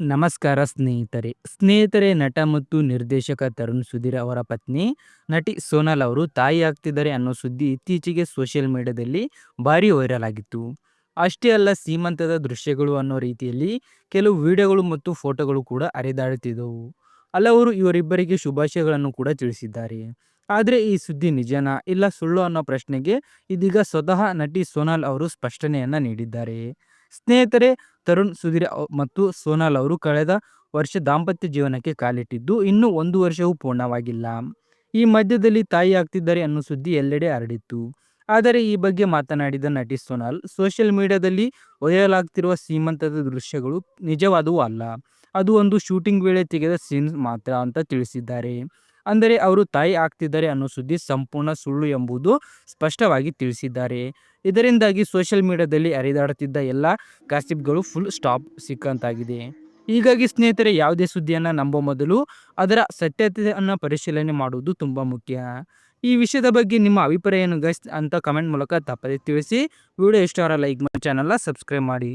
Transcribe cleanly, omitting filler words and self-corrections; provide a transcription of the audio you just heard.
ನಮಸ್ಕಾರ ಸ್ನೇಹಿತರೆ ನಟ ಮತ್ತು ನಿರ್ದೇಶಕ ತರುಣ್ ಸುಧೀರ್ ಅವರ ಪತ್ನಿ ನಟಿ ಸೋನಾಲ್ ಅವರು ತಾಯಿ ಆಗ್ತಿದ್ದಾರೆ ಅನ್ನೋ ಸುದ್ದಿ ಇತ್ತೀಚೆಗೆ ಸೋಷಿಯಲ್ ಮೀಡಿಯಾದಲ್ಲಿ ಭಾರಿ ವೈರಲ್ ಆಗಿತ್ತು. ಅಷ್ಟೇ ಅಲ್ಲ, ಸೀಮಂತದ ದೃಶ್ಯಗಳು ಅನ್ನೋ ರೀತಿಯಲ್ಲಿ ಕೆಲವು ವಿಡಿಯೋಗಳು ಮತ್ತು ಫೋಟೋಗಳು ಕೂಡ ಹರಿದಾಡುತ್ತಿದ್ದವು. ಹಲವರು ಇವರಿಬ್ಬರಿಗೆ ಶುಭಾಶಯಗಳನ್ನು ಕೂಡ ತಿಳಿಸಿದ್ದಾರೆ. ಆದರೆ ಈ ಸುದ್ದಿ ನಿಜನಾ ಇಲ್ಲ ಸುಳ್ಳು ಅನ್ನೋ ಪ್ರಶ್ನೆಗೆ ಇದೀಗ ಸ್ವತಃ ನಟಿ ಸೋನಾಲ್ ಅವರು ಸ್ಪಷ್ಟನೆಯನ್ನ ನೀಡಿದ್ದಾರೆ. ಸ್ನೇಹಿತರೆ, ತರುಣ್ ಸುಧೀರ್ ಮತ್ತು ಸೋನಾಲ್ ಅವರು ಕಳೆದ ವರ್ಷ ದಾಂಪತ್ಯ ಜೀವನಕ್ಕೆ ಕಾಲಿಟ್ಟಿದ್ದು ಇನ್ನೂ 1 ವರ್ಷವೂ ಪೂರ್ಣವಾಗಿಲ್ಲ. ಈ ಮಧ್ಯದಲ್ಲಿ ತಾಯಿ ಆಗ್ತಿದ್ದಾರೆ ಅನ್ನೋ ಸುದ್ದಿ ಎಲ್ಲೆಡೆ ಹರಡಿತ್ತು. ಆದರೆ ಈ ಬಗ್ಗೆ ಮಾತನಾಡಿದ ನಟಿ ಸೋನಾಲ್, ಸೋಷಿಯಲ್ ಮೀಡಿಯಾದಲ್ಲಿ ವೈರಲ್ ಆಗ್ತಿರುವ ಸೀಮಂತದ ದೃಶ್ಯಗಳು ನಿಜವಾದವು ಅಲ್ಲ. ಅದು ಒಂದು ಶೂಟಿಂಗ್ ವೇಳೆ ತೆಗೆದ ಸೀನ್ಸ್ ಮಾತ್ರ ಅಂತ ತಿಳಿಸಿದ್ದಾರೆ. ಅಂದರೆ ಅವರು ತಾಯಿ ಆಗ್ತಿದ್ದಾರೆ ಅನ್ನೋ ಸುದ್ದಿ ಸಂಪೂರ್ಣ ಸುಳ್ಳು ಎಂಬುದು ಸ್ಪಷ್ಟವಾಗಿ ತಿಳಿಸಿದ್ದಾರೆ. ಇದರಿಂದಾಗಿ ಸೋಷಿಯಲ್ ಮೀಡಿಯಾದಲ್ಲಿ ಹರಿದಾಡುತ್ತಿದ್ದ ಎಲ್ಲ ಗಾಸಿಪ್‌ಗಳು ಫುಲ್ ಸ್ಟಾಪ್ ಸಿಕ್ಕಂತಾಗಿದೆ. ಹೀಗಾಗಿ ಸ್ನೇಹಿತರೆ, ಯಾವುದೇ ಸುದ್ದಿಯನ್ನು ನಂಬೋ ಮೊದಲು ಅದರ ಸತ್ಯತೆಯನ್ನು ಪರಿಶೀಲನೆ ಮಾಡುವುದು ತುಂಬ ಮುಖ್ಯ. ಈ ವಿಷಯದ ಬಗ್ಗೆ ನಿಮ್ಮ ಅಭಿಪ್ರಾಯ ಏನು ಗೈಸ್ ಅಂತ ಕಮೆಂಟ್ ಮೂಲಕ ತಪ್ಪದೆ ತಿಳಿಸಿ. ವಿಡಿಯೋ ಇಷ್ಟ ಆದರೆ ಲೈಕ್ ಮಾಡಿ, ಚಾನಲ್‌ನ ಸಬ್ಸ್ಕ್ರೈಬ್ ಮಾಡಿ.